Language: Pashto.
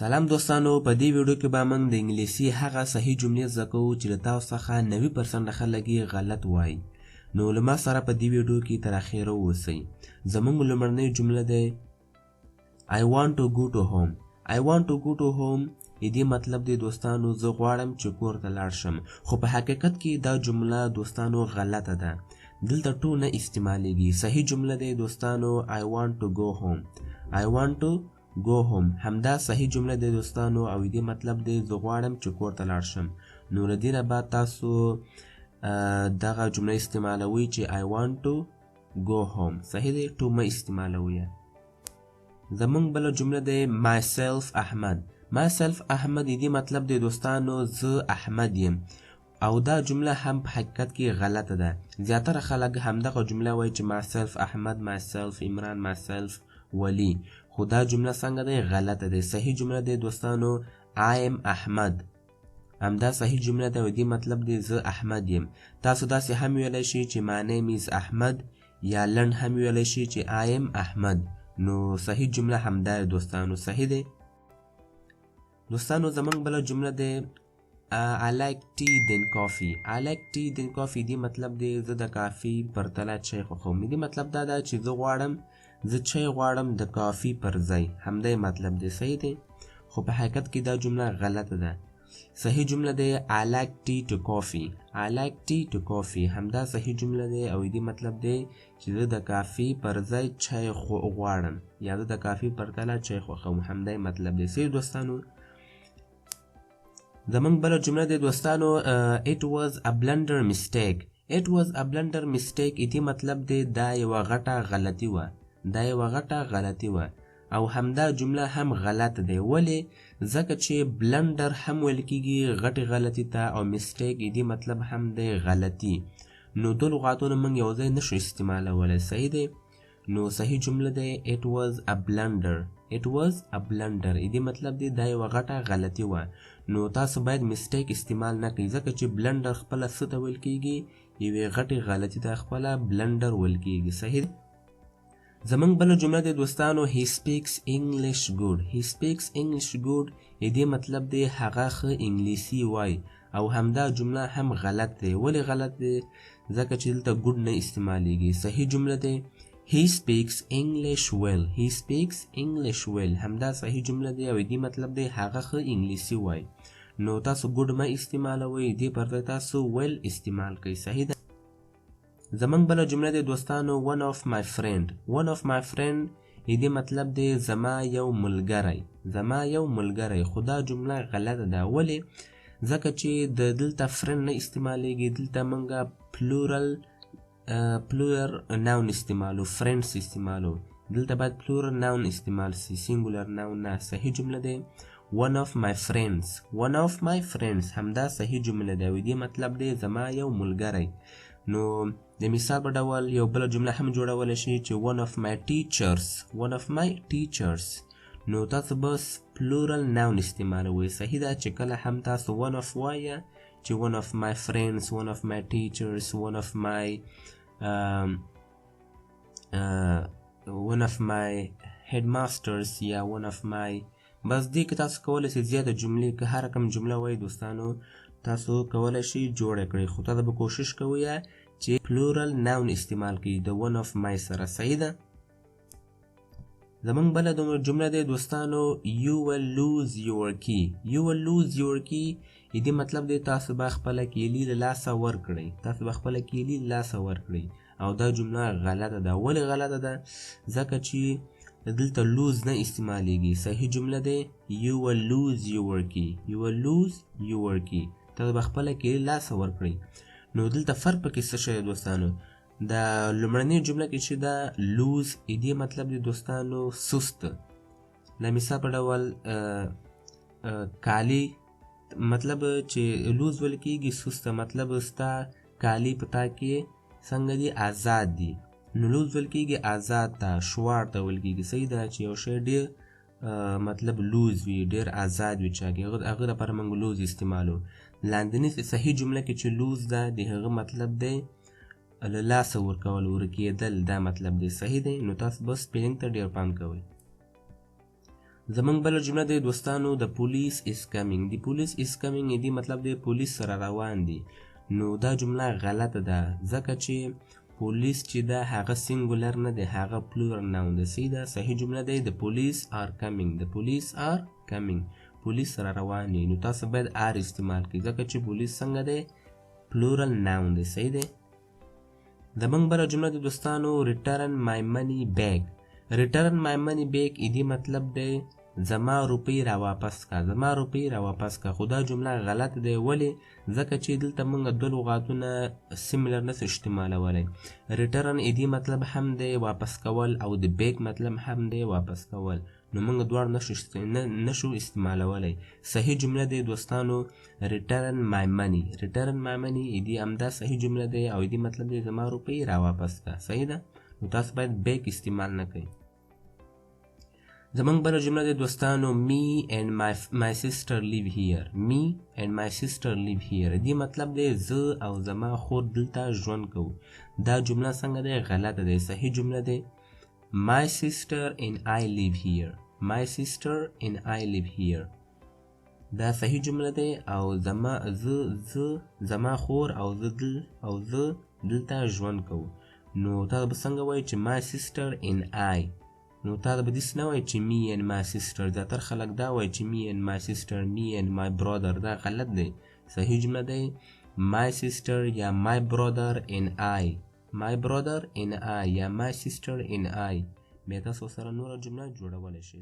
سلام دوستانو، په دې ویډیو کې به موږ د انګلیسي هغه صحیح جملې زده کوو چې له تاسو څخه 90% خلک یې غلط وایي. نو له ما سره په دې ویډیو کې تر اخره واوسئ. زموږ لومړنۍ جمله ده I want to go to home. I want to go to home. دې مطلب دی دوستانو زه غواړم چې کور ته لاړ شم، خو په حقیقت کې دا جمله دوستانو غلطه ده. دلته ټو نه استعمالیږي. صحیح جمله دی دوستانو I want to go home. I want to go home. همدا صحیح جمله دی دوستانو او دې مطلب دی زه غواړم چې کور ته لاړ شم. نو له دې نه بعد تاسو دغه جمله استعمالوئ چې I want to go home. صحیح دی، ټو مه استعمالوئ. زمونږ بله جمله دی myself احمد. myself احمد دې مطلب دی دوستانو زه احمد یم، او دا جمله هم په حقیقت کې غلطه ده. زیاتره خلک همدغه جمله وایي چې myself احمد، myself عمران، myself ولی، خو دا جمله څنګه دی؟ غلطه دی. صحیح جمله دی دوستانو I am احمد. همدا صحیح جمله ده او دې مطلب دی زه احمد یم. تاسو داسې هم ویلی شئ چې my name is احمد، یا لنډ هم ویلی شئ چې I am احمد. نو صحیح جمله همدا دوستانو. صحیح دی دوستانو. زمونږ بله جمله دی I like tea than coffee. I like tea than coffee دې مطلب دی زه د کافي پرتله چای خوښوم. دې مطلب دا ده چې زه چای غواړم د کافي پر ځای. همدا مطلب دی. صحیح دی، خو په حقیقت کې دا جمله غلطه ده. صحیح جمله دی I like tea to coffee. I like tea to coffee. همدا صحیح جمله دی او دې مطلب دی چې زه د کافي پر ځای چای غواړم، یا زه د کافي پرتله چای خوښوم. همدا مطلب دی. صحیح دوستانو. زمونږ بله جمله دی دوستانو it was a blunder mistake. It was a blunder mistake. دې مطلب دی دا یوه غټه غلطي وه. او همدا جمله هم غلط دی. ولې؟ ځکه چې بلندر هم ویل کېږي غټې غلطي ته، او میسټیک دې مطلب هم دی غلطي. نو دو لغاتونه موږ یو ځای نشو استعمالولی. صحیح دی. نو صحیح جمله دی it was a blunder. it was a blunder دې مطلب دی دا یوه غټه غلطي وه. نو تاسو باید میسټیک استعمال نه کړئ، ځکه چې بلندر خپله څه ته ویل کېږي؟ یوې غټې غلطي ته خپله بلندر ویل کېږي. صحیح دی. زمونږ بله جمله دی دوستانو he speaks English good. he speaks English good دې مطلب دی هغه ښه انګلیسي وایي، او همدا جمله هم غلط دی. ولې غلط دی؟ ځکه چې دلته ګوډ نه استعمالیږي. صحیح جمله دی he speaks English well. he speaks English well. همدا صحیح جمله دی او دې مطلب دی هغه ښه انګلیسي وایي. نو تاسو ګوډ مه استعمالوئ، دې پر ځای تاسو well استعمال کوئ. صحیح ده. زمونږ بله جمله دی دوستانو one of my friend. one of my friend دې مطلب دی زما یو ملګری. خو دا جمله غلطه ده. ولې؟ ځکه چې دلته فرند نه استعمالیږي. دلته موږ پلورل ناون استعمالو، فرندز استعمالو. دلته باید پلورل ناون استعمال سي، سینګولر ناون نه. صحیح جمله دی one of my friends. one of my friends همدا صحیح جمله دی او دې مطلب دی زما یو ملګری. نو د مثال په ډول یو بله جمله هم جوړولی شي چې one of my teachers. نو تاسو بس پلورل ناون استعمالوئ. صحیح ده چې کله هم تاسو one of وایه چې one of my friends, one of my teachers, one of my headmasters یا one of my. بس دې کې تاسو کولی شئ زیاته جملې که هر کم جمله وایي دوستانو تاسو کولی شئ جوړه کړئ، خو تاسو به کوشش کوئ چې پلورل ناون استعمال کړئ د one of my سره. صحیح ده. زمونږ بله جمله دی دوستانو you will lose your key. you will lose your key دې مطلب دی تاسو به خپله کیلي له لاسه ورکړئ. او دا جمله غلطه ده. ولې غلطه ده؟ ځکه چې دلته لوز نه استعمالیږي. صحیح جمله دی you will lose your key. تاسو به خپله کیلي لاسه ورکړئ. نو دلته فرق پکې څه شی دوستانو؟ د لومړنۍ جمله کې چې دا لوز دې مطلب دی دوستانو سست. د مثال په ډول کالی مطلب چې لوز ویل کېږي سست، مطلب ستا کالی په تا کې څنګه دي؟ آزاد دي. نو لوز ویل کېږي آزاد ته، شوار ته ویل کېږي. صحیح ده چې یو شی ډېر مطلب لوز وي، ډېر آزاد وي چا کې، هغه لپاره موږ لوز استعمالو. لاندنۍ صحیح جمله کې چې لوز ده د هغه مطلب دی له لاسه ورکول، ورکېدل، دا مطلب دی. صحیح دی. نو تاسو بس سپیلنګ ته ډېر پام کوئ. زمونږ بله جمله دی دوستانو د پولیس از کمینګ. د پولیس از کمینګ دې مطلب دی پولیس سره روان دي. نو دا جمله غلطه ده ځکه چې پولیس چې ده هغه سینګولر نه دی، هغه پلورل ناون دی. صحیح ده، صحیح جمله دی د پولیس آر کمینګ. د پولیس آر کمینګ، پولیس سره روان دي. نو تاسو باید آر استعمال کړئ ځکه چې پولیس څنګه دی پلورل ناون دی. صحیح دی. زمونږ بله جمله دی دوستانو ریټرن مای منی بیک. ریټرن مای منی بیک دې مطلب دی زما روپۍ را واپس کا، زما روپۍ را واپس کا. خو دا جمله غلط دی. ولې؟ ځکه چې دلته موږ دوه لغاتونه سیملر نسو استعمالولی. ریټرن دې مطلب هم دی واپس کول او د بیک مطلب هم دی واپس کول. نو موږ دواړه نشو استعمالولی. صحیح جمله دی دوستانو ریټرن مای منی. ریټرن مای منی دې همدا صحیح جمله دی او دې مطلب دی زما روپۍ را واپس کا. صحیح ده. نو تاسو باید بیک استعمال نه کوئ. زمونږ بله جمله دی دوستانو می اینڈ مای سیسټر لیو هیر. می اینڈ مای سیسټر لیو هیر دې مطلب دی زه او زما خور دلته ژوند کوو. دا جمله څنګه دی غلطه دی. صحیح جمله دی مای سیسټر اینڈ آی لیو هیر. مای سیسټر اینڈ آی لیو هیر دا صحیح جمله دی او زما خور او زه دلته ژوند کوو. نو تاسو به څنګه وایئ چې مای سیسټر اینڈ آی. نو تاسو به داسې نه وایئ چې می اینډ مای سیسټر. زیاتره خلک دا وایي چې می اینډ مای سیسټر، می اینډ مای برادر. دا غلط دی. صحیح جمله دی مای سیسټر یا مای برادر اینډ آی. مای برادر اینډ آی یا مای سیسټر اینډ آی. بیا تاسو سره نوره جمله جوړولی شئ.